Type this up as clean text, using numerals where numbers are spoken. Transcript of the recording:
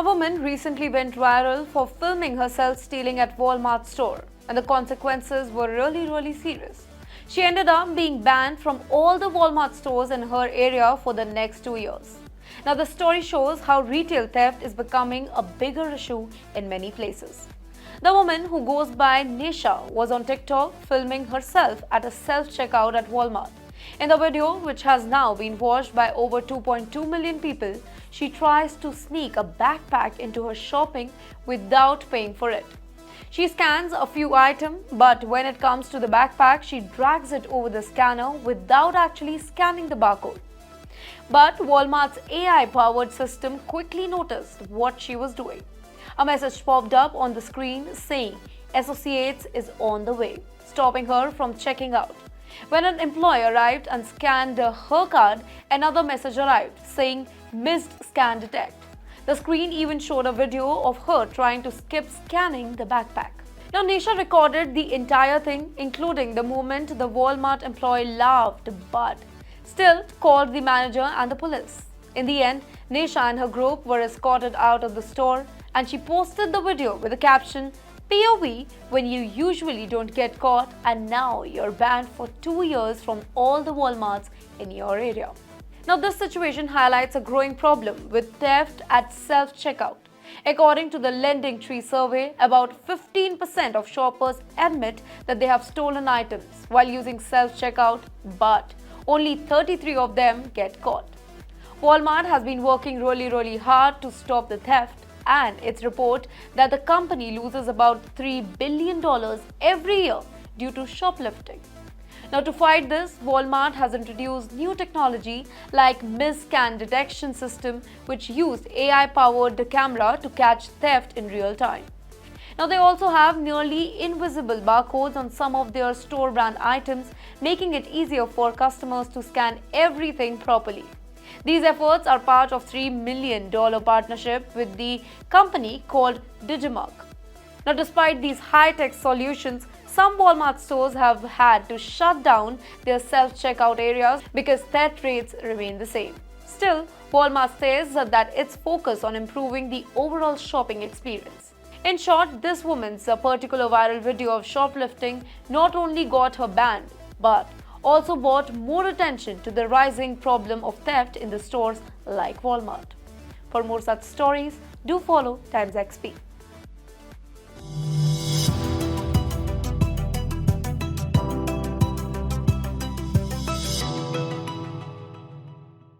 A woman recently went viral for filming herself stealing at Walmart store, and the consequences were really serious. She ended up being banned from all the Walmart stores in her area for the next 2 years. Now the story shows how retail theft is becoming a bigger issue in many places. The woman, who goes by Nisha, was on TikTok filming herself at a self-checkout at Walmart. In the video, which has now been watched by over 2.2 million people, she tries to sneak a backpack into her shopping without paying for it. She scans a few items, but when it comes to the backpack, she drags it over the scanner without actually scanning the barcode. But Walmart's AI-powered system quickly noticed what she was doing. A message popped up on the screen saying "Associates is on the way," stopping her from checking out. When an employee arrived and scanned her card, another message arrived saying "Missed scan detect." The screen even showed a video of her trying to skip scanning the backpack. Now, Nisha recorded the entire thing, including the moment the Walmart employee laughed but still called the manager and the police. In the end, Nisha and her group were escorted out of the store, and she posted the video with the caption, "POV when you usually don't get caught, and now you're banned for 2 years from all the Walmarts in your area." Now, this situation highlights a growing problem with theft at self-checkout. According to the Lending Tree survey, about 15% of shoppers admit that they have stolen items while using self-checkout, but only 33 of them get caught. Walmart has been working really hard to stop the theft, and its report that the company loses about $3 billion every year due to shoplifting. Now, to fight this, Walmart has introduced new technology like Misscan detection system, which used AI-powered camera to catch theft in real time. Now, they also have nearly invisible barcodes on some of their store brand items, making it easier for customers to scan everything properly. These efforts are part of $3 million partnership with the company called Digimark. Now, despite these high-tech solutions, some Walmart stores have had to shut down their self-checkout areas because theft rates remain the same. Still, Walmart says that it's focused on improving the overall shopping experience. In short, this woman's particular viral video of shoplifting not only got her banned, but also brought more attention to the rising problem of theft in the stores like Walmart. For more such stories, do follow TimesXP.